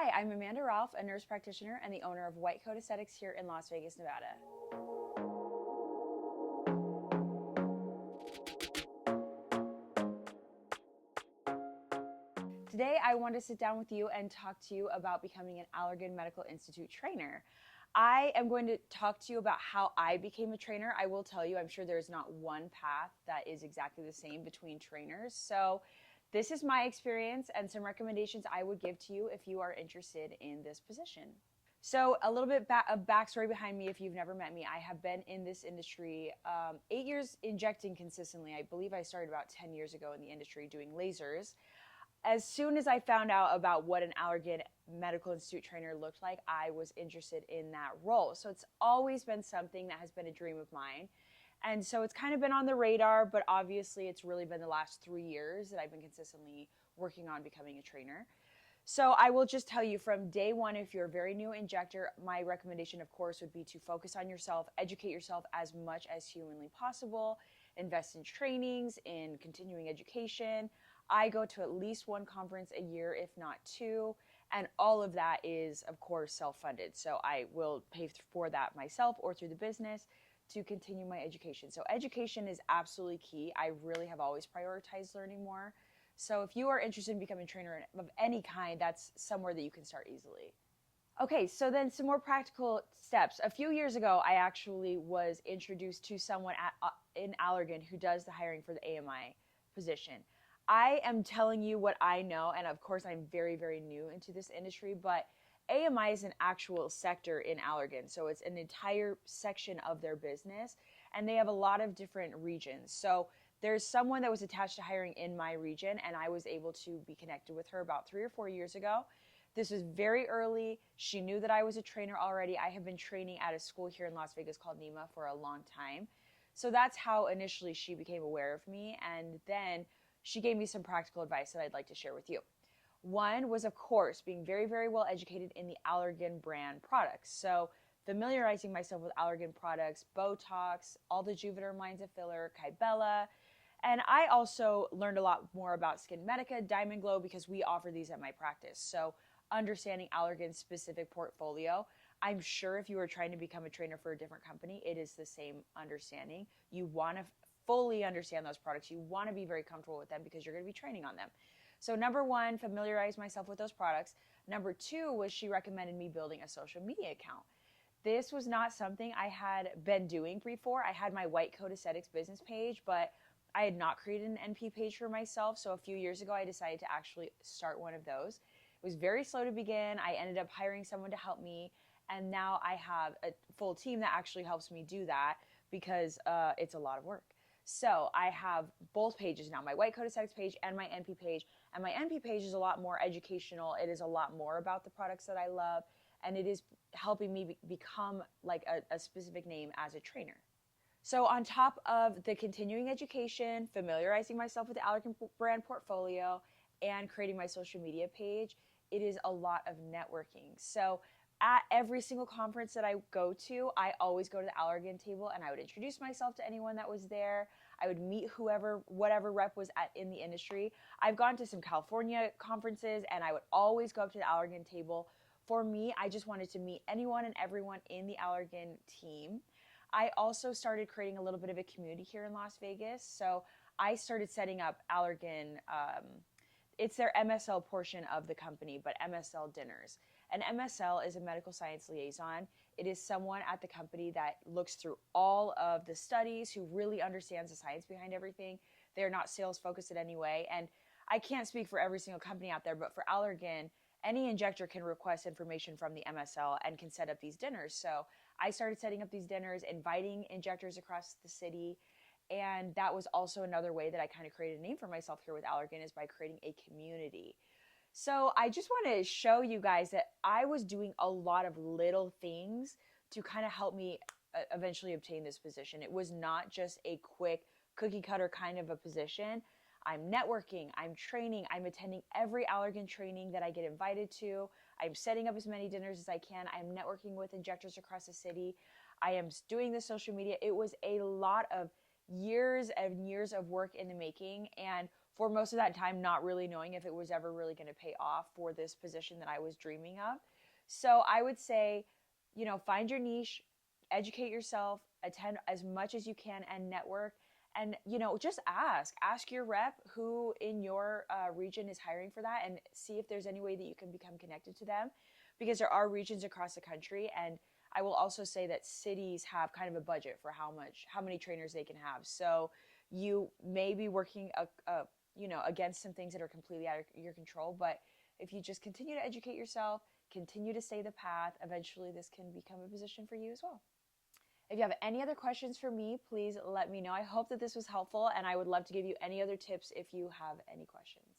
Hi, I'm Amanda Ralph, a nurse practitioner and the owner of White Coat Aesthetics here in Las Vegas, Nevada. Today, I want to sit down with you and talk to you about becoming an Allergan Medical Institute trainer. I am going to talk to you about how I became a trainer. I will tell you, I'm sure there's not one path that is exactly the same between trainers. So this is my experience and some recommendations I would give to you if you are interested in this position. So a little bit of backstory behind me if you've never met me. I have been in this industry 8 years injecting consistently. I believe I started about 10 years ago in the industry doing lasers. As soon as I found out about what an Allergan Medical Institute trainer looked like, I was interested in that role. So it's always been something that has been a dream of mine. And so it's kind of been on the radar, but obviously it's really been the last 3 years that I've been consistently working on becoming a trainer. So I will just tell you from day one, if you're a very new injector, my recommendation, of course, would be to focus on yourself, educate yourself as much as humanly possible, invest in trainings, in continuing education. I go to at least one conference a year, if not two, and all of that is, of course, self-funded. So I will pay for that myself or through the business to continue my education. So education is absolutely key. I really have always prioritized learning more. So if you are interested in becoming a trainer of any kind, that's somewhere that you can start easily. Okay, so then some more practical steps. A few years ago, I actually was introduced to someone in Allergan who does the hiring for the AMI position. I am telling you what I know, and of course I'm very, very new into this industry, but AMI is an actual sector in Allergan, so it's an entire section of their business, and they have a lot of different regions. So there's someone that was attached to hiring in my region, and I was able to be connected with her about 3 or 4 years ago. This was very early. She knew that I was a trainer already. I have been training at a school here in Las Vegas called NEMA for a long time. So that's how initially she became aware of me, and then she gave me some practical advice that I'd like to share with you. One was, of course, being very, very well educated in the Allergan brand products. So familiarizing myself with Allergan products, Botox, all the Juvederm lines of filler, Kybella. And I also learned a lot more about Skin Medica, Diamond Glow, because we offer these at my practice. So understanding Allergan's specific portfolio, I'm sure if you were trying to become a trainer for a different company, it is the same understanding. You want to fully understand those products. You want to be very comfortable with them because you're going to be training on them. So number one, familiarize myself with those products. Number two was she recommended me building a social media account. This was not something I had been doing before. I had my White Coat Aesthetics business page, but I had not created an NP page for myself. So a few years ago, I decided to actually start one of those. It was very slow to begin. I ended up hiring someone to help me. And now I have a full team that actually helps me do that because it's a lot of work. So I have both pages now, my White Coat Aesthetics page and my NP page. And my NP page is a lot more educational. It is a lot more about the products that I love. And it is helping me become like a specific name as a trainer. So on top of the continuing education, familiarizing myself with the Allergan brand portfolio, and creating my social media page, it is a lot of networking. So at every single conference that I go to, I always go to the Allergan table and I would introduce myself to anyone that was there. I would meet whatever rep was in the industry. I've gone to some California conferences and I would always go up to the Allergan table. For me, I just wanted to meet anyone and everyone in the Allergan team. I also started creating a little bit of a community here in Las Vegas. So I started setting up Allergan, it's their MSL portion of the company, but MSL dinners. An MSL is a medical science liaison. It is someone at the company that looks through all of the studies, who really understands the science behind everything. They're not sales focused in any way. And I can't speak for every single company out there, but for Allergan, any injector can request information from the MSL and can set up these dinners. So I started setting up these dinners, inviting injectors across the city. And that was also another way that I kind of created a name for myself here with Allergan, is by creating a community. So I just want to show you guys that I was doing a lot of little things to kind of help me eventually obtain this position. It was not just a quick cookie cutter kind of a position. I'm networking, I'm training, I'm attending every Allergan training that I get invited to. I'm setting up as many dinners as I can. I'm networking with injectors across the city. I am doing the social media. It was a lot of years and years of work in the making. And for most of that time not really knowing if it was ever really going to pay off for this position that I was dreaming of. So I would say, find your niche, educate yourself, attend as much as you can, and network. And, just ask your rep who in your region is hiring for that, and see if there's any way that you can become connected to them, because there are regions across the country. And I will also say that cities have kind of a budget for how many trainers they can have. So you may be working against some things that are completely out of your control, but if you just continue to educate yourself, continue to stay the path, eventually this can become a position for you as well. If you have any other questions for me, please let me know. I hope that this was helpful, and I would love to give you any other tips if you have any questions.